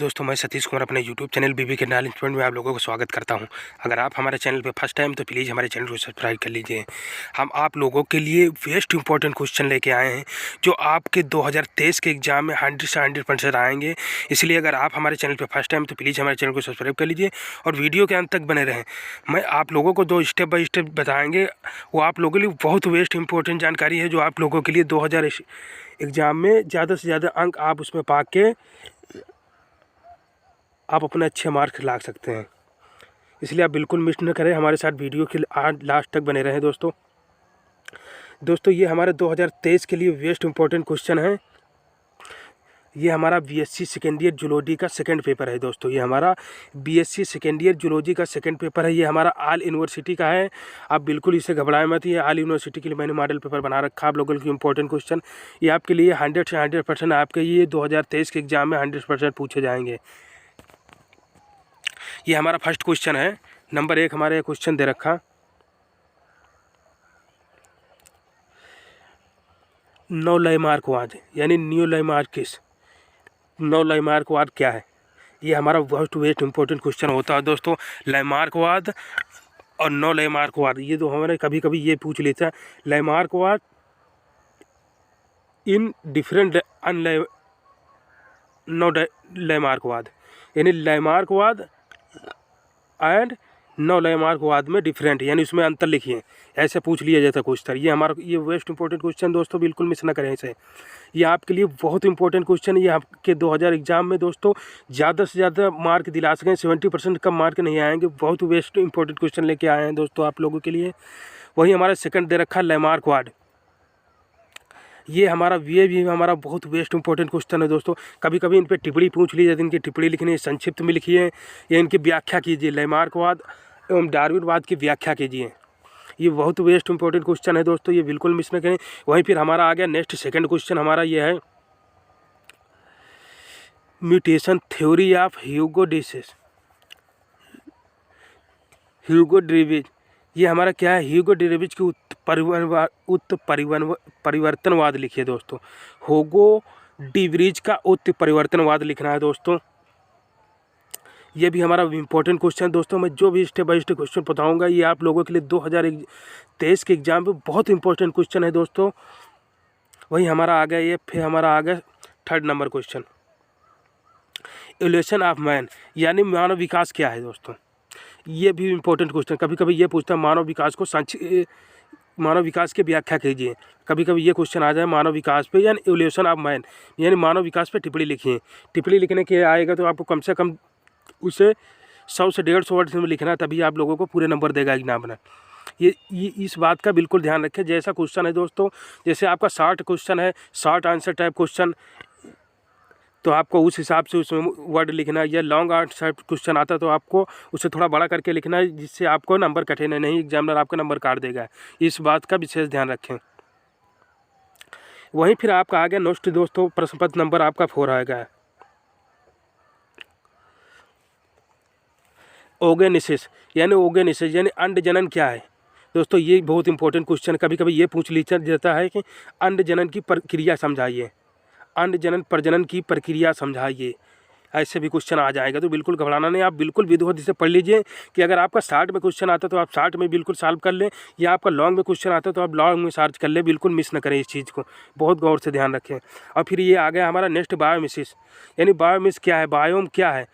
दोस्तों, मैं सतीश कुमार अपने यूट्यूब चैनल बीबी के नाल इंस्टीट्यूट में आप लोगों को स्वागत करता हूं। अगर आप हमारे चैनल पे फर्स्ट टाइम तो प्लीज़ हमारे चैनल को सब्सक्राइब कर लीजिए। हम आप लोगों के लिए वेस्ट इंपॉर्टेंट क्वेश्चन लेके आए हैं जो आपके 2023 के एग्ज़ाम में 100 से 100% आएंगे। इसलिए अगर आप हमारे चैनल पर फर्स्ट टाइम तो प्लीज़ हमारे चैनल को सब्सक्राइब कर लीजिए और वीडियो के अंत तक बने रहें। मैं आप लोगों को 2 स्टेप बाई स्टेप बताएँगे, वो आप लोगों के लिए बहुत वेस्ट इंपॉर्टेंट जानकारी है जो आप लोगों के लिए 2000 एग्ज़ाम में ज़्यादा से ज़्यादा अंक आप उसमें पा के आप अपने अच्छे मार्क्स ला सकते हैं। इसलिए आप बिल्कुल मिस न करें, हमारे साथ वीडियो के आज लास्ट तक बने रहें। दोस्तों ये हमारे 2023 के लिए वेस्ट इंपॉर्टेंट क्वेश्चन है। ये हमारा बीएससी सेकेंड ईयर जूलॉजी का सेकंड पेपर है। दोस्तों ये हमारा बीएससी सेकेंड ईयर जूलॉजी का सेकंड पेपर है। ये हमारा ऑल यूनिवर्सिटी का है। आप बिल्कुल इसे घबराएं मत। ये ऑल यूनिवर्सिटी के लिए मैंने मॉडल पेपर बना रखा है आप लोगों के इंपॉर्टेंट क्वेश्चन। ये आपके लिए 100 से 100% आपके ये 2023 के एग्ज़ाम में 100% पूछे जाएंगे। ये हमारा फर्स्ट क्वेश्चन है। नंबर 1 हमारे क्वेश्चन दे रखा, नौ लयमार्कवाद यानी न्यू लयमार्किस। नौ लयमार्कवाद क्या है? ये हमारा बहुत वेस्ट इंपॉर्टेंट क्वेश्चन होता है दोस्तों। लयमार्कवाद और नौ लयमार्कवाद ये तो हमारे कभी कभी ये पूछ लेता है। लयमार्कवाद इन डिफरेंट नौ लयमार्कवाद यानी लयमार्कवाद एंड नौ लयमार्कवाद में डिफरेंट यानी उसमें अंतर लिखिए, ऐसे पूछ लिया जाता है क्वेश्चन। ये हमारा ये वेस्ट इंपॉर्टेंट क्वेश्चन दोस्तों, बिल्कुल मिस ना करें इसे। ये आपके लिए बहुत इंपॉर्टेंट क्वेश्चन है। ये आपके 2000 एग्ज़ाम में दोस्तों ज़्यादा से ज़्यादा मार्क दिला सकें। 70% कम मार्क नहीं आएंगे। बहुत वेस्ट इंपॉर्टेंट क्वेश्चन लेके आए हैं दोस्तों आप लोगों के लिए। वही हमारा सेकंड दे रखा लयमार्कवाद। ये हमारा ये भी हमारा बहुत वेस्ट इंपॉर्टेंट क्वेश्चन है दोस्तों। कभी कभी इन पर टिप्पणी पूछ ली जाती है। इनकी टिप्पणी लिखनी संक्षिप्त में लिखिए या इनकी व्याख्या कीजिए। लयमार्कवाद एवं डार्विनवाद की व्याख्या कीजिए। ये बहुत वेस्ट इंपॉर्टेंट क्वेश्चन है दोस्तों, ये बिल्कुल मिस न करें। वहीं फिर हमारा आ गया नेक्स्ट सेकंड क्वेश्चन हमारा ये है, म्यूटेशन थ्योरी ऑफ ह्यूगो ड्यूरेविज। ये हमारा क्या है? ह्यूगो ड्यूरेविज की परिवर्तनवाद लिखिए दोस्तों। ह्यूगो ड्यूरेविज का परिवर्तनवाद लिखना है दोस्तों। ये भी हमारा इंपॉर्टेंट क्वेश्चन है दोस्तों। मैं जो भी स्टेप बाय स्टेप क्वेश्चन बताऊंगा ये आप लोगों के लिए 2023 के एग्ज़ाम में बहुत इंपॉर्टेंट क्वेश्चन है दोस्तों। वही हमारा आ गया ये, फिर हमारा आ गया third number question, evolution of man यानी मानव विकास क्या है दोस्तों। ये भी इंपॉर्टेंट क्वेश्चन। कभी कभी ये पूछता है मानव विकास को मानव विकास की व्याख्या कीजिए। कभी कभी ये क्वेश्चन आ जाए मानव विकास पे यानी इवोल्यूशन ऑफ मैन यानी मानव विकास पे टिप्पणी लिखिए। टिप्पणी लिखने के आएगा तो आपको कम से कम उसे 100 से 150 वर्ड में लिखना, तभी आप लोगों को पूरे नंबर देगा एग्जाम में। ये इस बात का बिल्कुल ध्यान रखें। जैसा क्वेश्चन है दोस्तों, जैसे आपका शॉर्ट क्वेश्चन है, शॉर्ट आंसर टाइप क्वेश्चन, तो आपको उस हिसाब से उसमें वर्ड लिखना है। या लॉन्ग आंसर क्वेश्चन आता है तो आपको उसे थोड़ा बड़ा करके लिखना है, जिससे आपको नंबर कटे नहीं, एग्जामिनर आपका नंबर काट देगा। इस बात का विशेष ध्यान रखें। वहीं फिर आपका आ गया नेक्स्ट दोस्तों, प्रश्न पत्र नंबर आपका 4 आएगा, ओगेनेसिस यानी अंड जनन क्या है दोस्तों। ये बहुत इंपॉर्टेंट क्वेश्चन। कभी कभी ये पूछ लिया जाता है कि अंड जनन की प्रक्रिया समझाइए, अंड जनन प्रजनन की प्रक्रिया समझाइए, ऐसे भी क्वेश्चन आ जाएगा। तो बिल्कुल घबराना नहीं, आप बिल्कुल विधिवत से पढ़ लीजिए कि अगर आपका शॉर्ट में क्वेश्चन आता है तो आप शॉर्ट में बिल्कुल सॉल्व कर लें, या आपका लॉन्ग में क्वेश्चन आता है तो आप लॉन्ग में सर्च कर लें। बिल्कुल मिस न करें इस चीज़ को, बहुत गौर से ध्यान रखें। और फिर ये आ गया हमारा नेक्स्ट बायोमिसिस यानी बायोमिस क्या है, बायोम क्या है।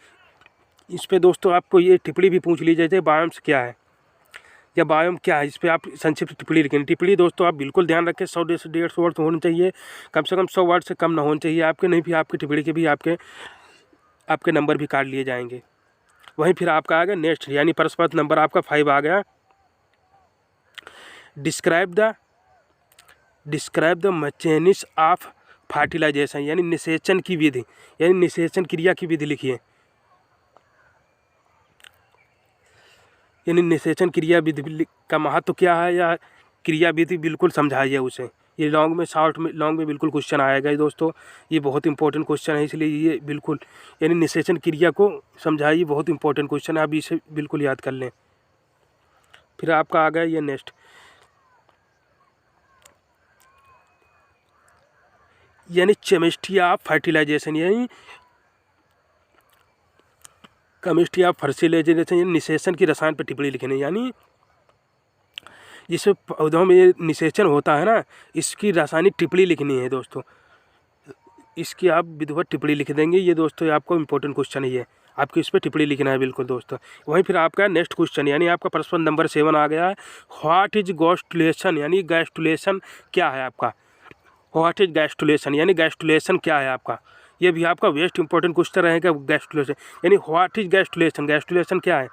इस पे दोस्तों आपको ये टिप्पणी भी पूछ ली जाती है, बायोम्स क्या है या बायोम क्या है। इस पर आप संक्षिप्त टिप्पणी लिखें। टिप्पणी दोस्तों आप बिल्कुल ध्यान रखें, 100 से 150 वर्ड तो होने चाहिए, कम से कम 100 वर्ड से कम ना होने चाहिए आपके, नहीं फिर आपकी टिप्पणी के भी आपके नंबर भी काट लिए जाएंगे। वहीं फिर आपका आ गया नेक्स्ट यानी प्रश्न पत्र नंबर आपका 5 आ गया, describe the mechanism of fertilisation यानी निषेचन की विधि यानी निषेचन क्रिया की विधि लिखिए। यानी निषेचन क्रिया विधि का महत्व क्या है या क्रिया विधि बिल्कुल समझाइए उसे। ये लॉन्ग में बिल्कुल क्वेश्चन आएगा दोस्तों। ये बहुत इंपॉर्टेंट क्वेश्चन है, इसलिए ये बिल्कुल यानी निषेचन क्रिया को समझाइए, बहुत इंपॉर्टेंट क्वेश्चन है, आप इसे बिल्कुल याद कर लें। फिर आपका आ गया ये नेक्स्ट यानी केमिस्ट्री ऑफ फर्टिलाइजेशन यानी केमिस्ट्री ऑफ फर्टिलाइजेशन यानी निषेचन की रसायन पर टिप्पणी लिखनी, यानी जिस पौधों में निषेचन होता है ना, इसकी रासायनिक टिप्पणी लिखनी है दोस्तों। इसकी आप विधिवत टिप्पणी लिख देंगे। ये दोस्तों ये आपको इंपॉर्टेंट क्वेश्चन है, ये आपको इस पर टिप्पणी लिखना है बिल्कुल दोस्तों। वहीं फिर आपका नेक्स्ट क्वेश्चन यानी आपका प्रश्न नंबर 7 आ गया है, व्हाट इज गैस्ट्रुलेशन, यानी गैस्ट्रुलेशन क्या है आपका। व्हाट इज गैस्ट्रुलेशन यानी गैस्ट्रुलेशन क्या है आपका। ये भी आपका वेस्ट इंपॉर्टेंट क्वेश्चन रहेगा। गैस्ट्रुलेशन यानी व्हाट इज गैस्ट्रुलेशन, गैस्ट्रुलेशन क्या है,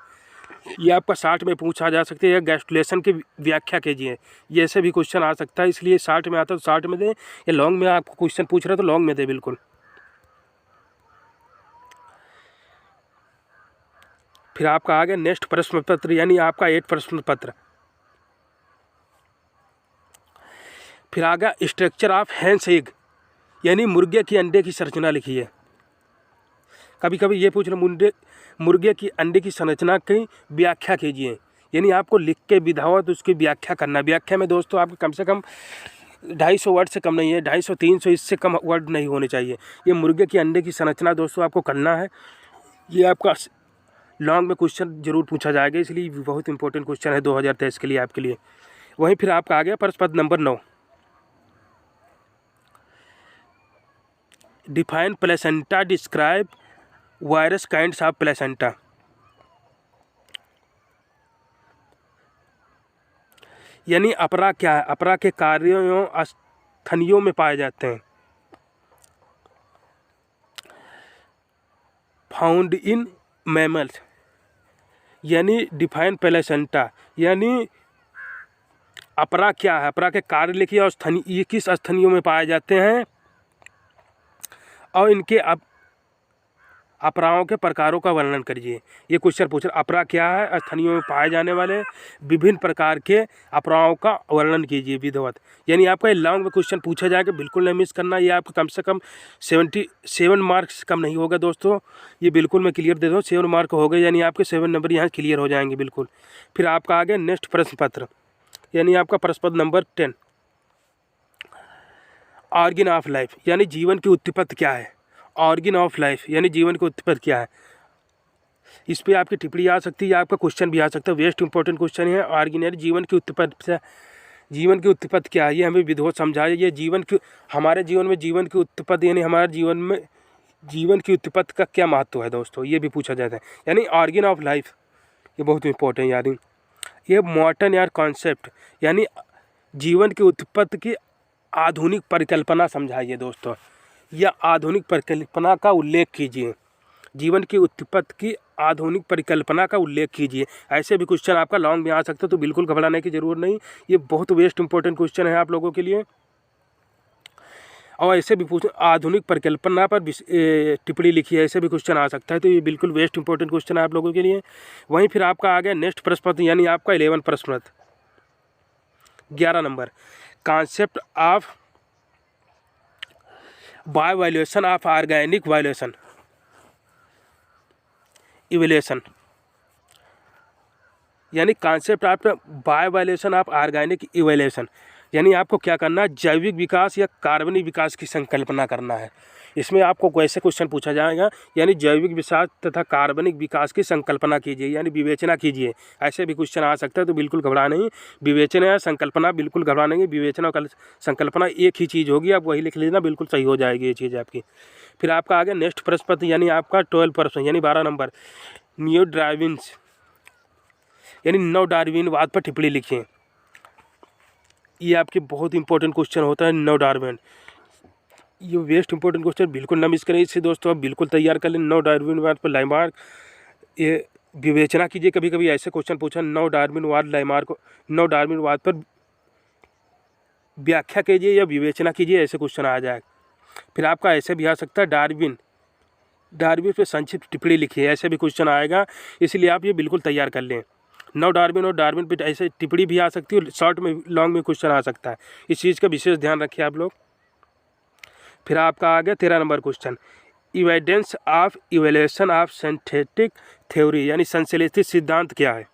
ये आपका 60 में पूछा जा सकता है। या गैस्ट्रुलेशन की व्याख्या कीजिए, ये ऐसे भी क्वेश्चन आ सकता है, इसलिए 60 में आता है तो 60 में दे, या लॉन्ग में आपको क्वेश्चन पूछ रहा है तो लॉन्ग में दे बिल्कुल। फिर आपका आ गया नेक्स्ट प्रश्न पत्र यानी आपका 8 प्रश्न पत्र। फिर आ गया स्ट्रक्चर ऑफ हेन्स एग, यानी मुर्गे की अंडे की संरचना लिखी है। कभी कभी ये पूछ रहे मुर्गे की अंडे की संरचना की व्याख्या कीजिए, यानी आपको लिख के विधावत उसकी व्याख्या करना। व्याख्या में दोस्तों आपके कम से कम 250 वर्ड से कम नहीं है, 250-300 इससे कम वर्ड नहीं होने चाहिए। ये मुर्गे की अंडे की संरचना दोस्तों आपको करना है। ये आपका लॉन्ग में क्वेश्चन जरूर पूछा जाएगा, इसलिए बहुत इंपॉर्टेंट क्वेश्चन है 2023 के लिए आपके लिए। वहीं फिर आपका आ गया प्रश्न पत्र number 9, define placenta, describe virus kinds of placenta. यानी अपरा क्या है, अपरा के कार्यों स्थनियों में पाए जाते हैं। फाउंड इन मैमल्स, यानी डिफाइन प्लेसेंटा यानी अपरा क्या है, अपरा के कार्य लिखिए और स्थनी ये किस स्थनियों में पाए जाते हैं, और इनके अपराओं के प्रकारों का वर्णन करिए। ये क्वेश्चन पूछ रहा अपरा क्या है, स्थनियों में पाए जाने वाले विभिन्न प्रकार के अपराओं का वर्णन कीजिए विधिवत। यानी आपका लॉन्ग में क्वेश्चन पूछा जाएगा, बिल्कुल नहीं मिस करना। ये आपको कम से कम 77 मार्क्स कम नहीं होगा दोस्तों, ये बिल्कुल मैं क्लियर दे दूँ। 7 मार्क हो गए यानी आपके 7 नंबर यहाँ क्लियर हो जाएंगे बिल्कुल। फिर आपका आ गया नेक्स्ट प्रश्न पत्र यानी आपका प्रश्न पत्र नंबर 10, ऑर्गन ऑफ लाइफ, यानी जीवन की उत्पत्ति क्या है। ऑर्गन ऑफ लाइफ यानी जीवन की उत्पत्ति क्या है, इस पे आपकी टिप्पणी आ सकती है या आपका क्वेश्चन भी आ सकता है। वेस्ट इंपॉर्टेंट क्वेश्चन है। ऑर्गन यानी जीवन की उत्पत्ति, जीवन की उत्पत्ति क्या है ये हमें विधिवत समझाइए। ये जीवन की, हमारे जीवन में जीवन की उत्पत्ति यानी हमारे जीवन में जीवन की उत्पत्ति का क्या महत्व है दोस्तों, ये भी पूछा जाता है। यानी ऑर्गन ऑफ लाइफ ये बहुत इंपॉर्टेंट, यानी ये मॉडर्न यार कॉन्सेप्ट यानी जीवन की उत्पत्ति की आधुनिक परिकल्पना समझाइए दोस्तों, या आधुनिक परिकल्पना का उल्लेख कीजिए। जीवन की उत्पत्ति की आधुनिक परिकल्पना का उल्लेख कीजिए। ऐसे भी क्वेश्चन आपका लॉन्ग में आ सकता है, तो बिल्कुल घबराने की जरूरत नहीं। ये बहुत वेस्ट इंपॉर्टेंट क्वेश्चन है आप लोगों के लिए। और ऐसे भी पूछ आधुनिक परिकल्पना पर टिप्पणी लिखी है, ऐसे भी क्वेश्चन आ सकता है, तो ये बिल्कुल वेस्ट इंपॉर्टेंट क्वेश्चन है आप लोगों के लिए। वहीं फिर आपका आ गया नेक्स्ट प्रश्न पत्र यानी आपका 11 प्रश्न पत्र 11 number, concept of bio valuation of organic valuation evaluation, यानी concept of bio valuation of organic evaluation, यानी आपको क्या करना है, जैविक विकास या कार्बनिक विकास की संकल्पना करना है। इसमें आपको कैसे क्वेश्चन पूछा जाएगा, यानी जैविक विकास तथा कार्बनिक विकास की संकल्पना कीजिए, यानी विवेचना कीजिए। ऐसे भी क्वेश्चन आ सकता है, तो बिल्कुल घबरा नहीं। विवेचना या संकल्पना बिल्कुल घबरा नहीं, विवेचना और संकल्पना एक ही चीज़ होगी, आप वही लिख लेना, बिल्कुल सही हो जाएगी ये चीज़ आपकी। फिर आपका आ गया नेक्स्ट प्रश्न पत्र यानी आपका 12 प्रश्न यानी 12 नंबर, न्यू डार्विन्स यानी नव डार्विनवाद पर टिप्पणी लिखिए। ये आपके बहुत इंपॉर्टेंट क्वेश्चन होता है नव डार्विन, ये वेस्ट इंपॉर्टेंट क्वेश्चन बिल्कुल ना मिस करें। इससे दोस्तों आप बिल्कुल तैयार कर लें। नव डार्विनवाद पर लाइमार्क ये विवेचना कीजिए। कभी कभी ऐसे क्वेश्चन पूछा नव डार्विनवाद लाइमार्क नव डार्विनवाद पर व्याख्या कीजिए या विवेचना कीजिए, ऐसे क्वेश्चन आ जाए। फिर आपका ऐसे भी आ सकता है डार्विन पे संक्षिप्त टिप्पणी लिखिए, ऐसे भी क्वेश्चन आएगा, इसलिए आप ये बिल्कुल तैयार कर लें। नव डार्विन और डार्विन पे ऐसे टिप्पणी भी आ सकती है, शॉर्ट में लॉन्ग में क्वेश्चन आ सकता है, इस चीज़ का विशेष ध्यान रखिए आप लोग। फिर आपका आ गया 13 number question, evidence of evaluation of synthetic theory यानी संश्लेषित सिद्धांत क्या है।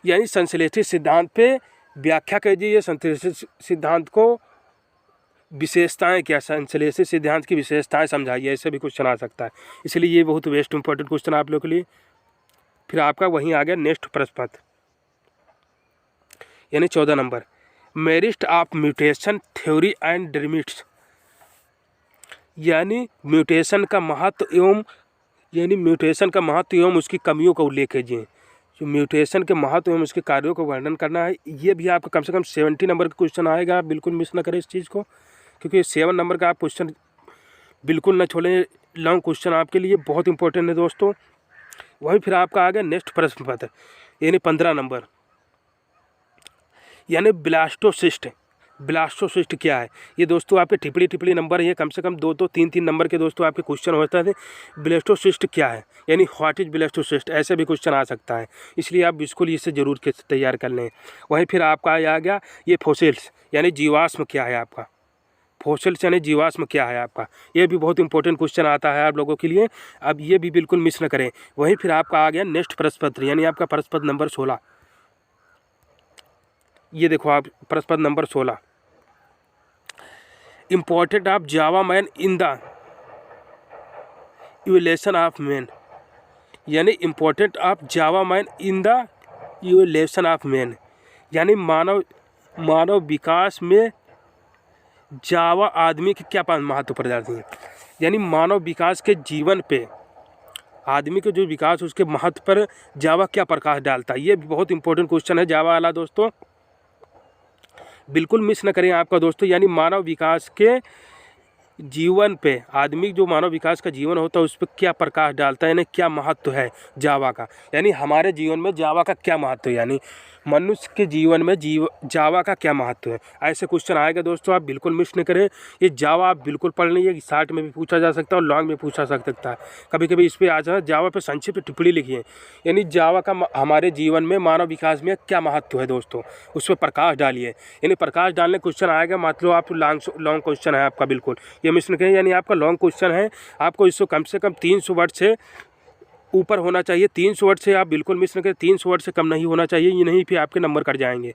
यानी संश्लेषित सिद्धांत पे व्याख्या कीजिए, संश्लेषित सिद्धांत को विशेषताएं क्या, संश्लेषित सिद्धांत की विशेषताएं समझाइए, ऐसे भी क्वेश्चन आ सकता है, इसलिए ये बहुत बेस्ट इंपॉर्टेंट क्वेश्चन आप लोगों के लिए। फिर आपका वहीं आ गया नेक्स्ट प्रश्न पत्र, यानी 14 number, merit of mutation theory and demerits, यानी म्यूटेशन का महत्व एवं उसकी कमियों का उल्लेख कीजिए। जो म्यूटेशन के महत्व एवं उसके कार्यों को वर्णन करना है, ये भी आपका कम से कम 70 नंबर का क्वेश्चन आएगा। आप बिल्कुल मिस ना करें इस चीज़ को, क्योंकि 7 नंबर का आप क्वेश्चन बिल्कुल ना छोड़ें। लॉन्ग क्वेश्चन आपके लिए बहुत इंपॉर्टेंट है दोस्तों। वहीं फिर आपका आ गया नेक्स्ट प्रश्न पत्र, यानी 15 नंबर, यानी ब्लास्टोसिस्ट। ब्लास्टोसिस्ट क्या है? ये दोस्तों आपके टिप्पणी नंबर है, कम से कम 2 3 नंबर के दोस्तों आपके क्वेश्चन होता है। ब्लास्टोसिस्ट क्या है, यानी व्हाट इज ब्लास्टोसिस्ट, ऐसे भी क्वेश्चन आ सकता है, इसलिए आप बिल्कुल इसे जरूर के तैयार कर लें। वहीं फिर आपका आ गया ये फोसिल्स, यानी जीवाश्म क्या है आपका, फोसिल्स यानी जीवाश्म क्या है आपका, ये भी बहुत इंपॉर्टेंट क्वेश्चन आता है आप लोगों के लिए, अब ये भी बिल्कुल मिस न करें। वहीं फिर आपका आ गया नेक्स्ट प्रश्न पत्र, यानी आपका प्रश्न पत्र नंबर 16। ये देखो आप प्रश्न पत्र number 16, important of Java man in the evolution of man, यानी important of Java man in the evolution of man, यानी मानव विकास में जावा आदमी के क्या महत्व प्रदान है, यानी मानव विकास के जीवन पे आदमी के जो विकास उसके महत्व पर जावा क्या प्रकाश डालता है। ये भी बहुत इंपॉर्टेंट क्वेश्चन है जावा वाला दोस्तों, बिल्कुल मिस न करें आपका दोस्तों। यानी मानव विकास के जीवन पे आदमी जो मानव विकास का जीवन होता है उस पर क्या प्रकाश डालता है, यानी क्या महत्व है जावा का, यानी हमारे जीवन में जावा का क्या महत्व है, यानी मनुष्य के जीवन में जावा का क्या महत्व है। ऐसे क्वेश्चन आएगा दोस्तों, आप बिल्कुल मिस न करें। ये जावा आप बिल्कुल पढ़ लीजिए, शॉर्ट में भी पूछा जा सकता है और लॉन्ग में पूछा जा सकता है। कभी कभी इस पर आ जाए जावा पे संक्षिप्त टिप्पणी लिखिए, यानी जावा का हमारे जीवन में मानव विकास में क्या महत्व है दोस्तों, उस पर प्रकाश डालिए। यानी प्रकाश डालने क्वेश्चन आएगा, मतलब आप लॉन्ग क्वेश्चन है आपका, बिल्कुल ये मिस न करें। यानी आपका लॉन्ग क्वेश्चन है, आपको इसको कम से कम 300 वर्ड से ऊपर होना चाहिए। 300 वर्ड से आप बिल्कुल मिस न करें, 300 वर्ड से कम नहीं होना चाहिए, ये नहीं फिर आपके नंबर कट जाएंगे।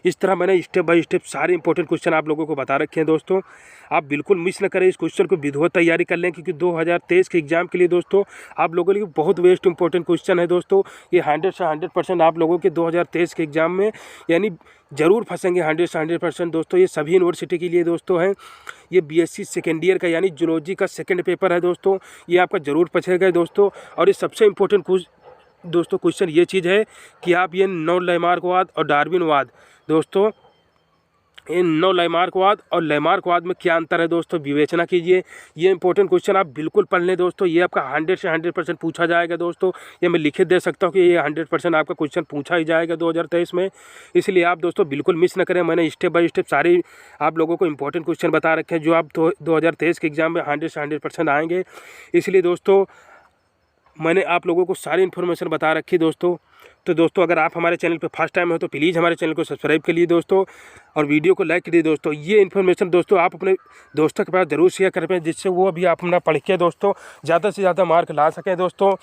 इस तरह मैंने स्टेप बाय स्टेप सारे इंपॉर्टेंट क्वेश्चन आप लोगों को बता रखे हैं दोस्तों, आप बिल्कुल मिस न करें। इस क्वेश्चन को विधिवत तैयारी कर लें, क्योंकि 2023 के एग्जाम के लिए दोस्तों आप लोगों के लिए बहुत बेस्ट इंपॉर्टेंट क्वेश्चन है दोस्तों। ये 100 से 100% आप लोगों के 2023 के एग्जाम में यानी ज़रूर फंसेंगे 100 से 100% दोस्तों। ये सभी यूनिवर्सिटी के लिए दोस्तों हैं। ये BSc सेकेंड ईयर का यानी जूलॉजी का सेकेंड पेपर है दोस्तों, ये आपका ज़रूर पूछेगा दोस्तों। और ये सबसे इम्पोर्टेंट दोस्तों क्वेश्चन ये चीज़ है कि आप ये नौ लैमार्कवाद और डार्विनवाद दोस्तों, इन नौ लैमार्कवाद और लैमार्कवाद में क्या अंतर है दोस्तों, विवेचना कीजिए। ये इंपॉर्टेंट क्वेश्चन आप बिल्कुल पढ़ लें दोस्तों, ये आपका 100 से 100% पूछा जाएगा दोस्तों। ये मैं लिखे दे सकता हूँ कि ये 100% आपका क्वेश्चन पूछा ही जाएगा 2023 में, इसलिए आप दोस्तों बिल्कुल मिस न करें। मैंने स्टेप बाय स्टेप सारे आप लोगों को इंपॉर्टेंट क्वेश्चन बता रखे हैं जो आप 2023 के एग्जाम में 100 से 100% आएंगे। इसलिए दोस्तों मैंने आप लोगों को सारी इन्फॉर्मेशन बता रखी दोस्तों। तो दोस्तों अगर आप हमारे चैनल पे फर्स्ट टाइम हो तो प्लीज़ हमारे चैनल को सब्सक्राइब करिए दोस्तों, और वीडियो को लाइक करिए दोस्तों। ये इन्फॉर्मेशन दोस्तों आप अपने दोस्तों के पास ज़रूर शेयर कर पाएँ, जिससे वो भी आप अपना पढ़ के दोस्तों ज़्यादा से ज़्यादा मार्क ला सकें दोस्तों।